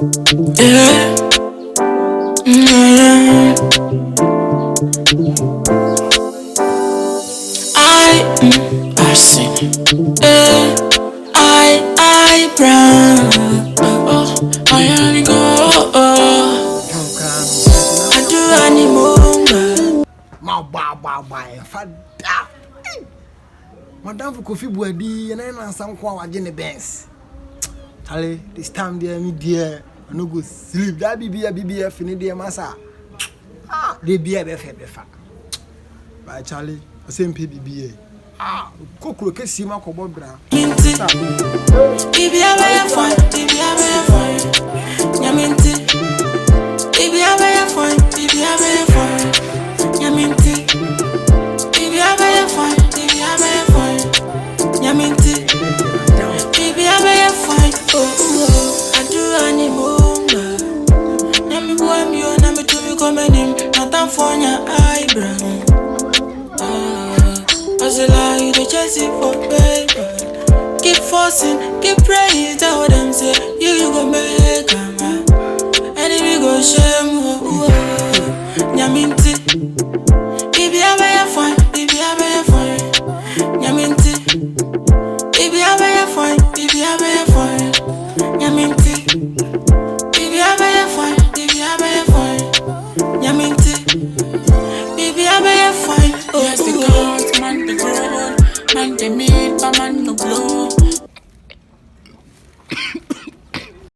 Yeah. Mm. I sing. I brown. I only go. I do anymore. Ma ba fada. Madam for Kofi Buadi and then some kwa wajene Benz. Charlie, this time dear me dear, I no go sleep. That BBF in dear massa. Ah, they be a befa. By Charlie, the same PBA. Ah, Coco Kessima Cobobra. Minty. Baby, I wear fine. Baby, I wear fine. Yaminty. Baby, I wear fine. Baby, I wear fine. Yaminty. Baby, I wear fine. Baby, I wear fine. Yaminty. Baby, I wear fine. Oh, I do anymore. Let me boy me on. Let me do me come in. Not time for your eyebrow. I say like you just it for paper. Keep forcing, keep praying. Tell them say you go make a man. And if you go shame, Nyaminti.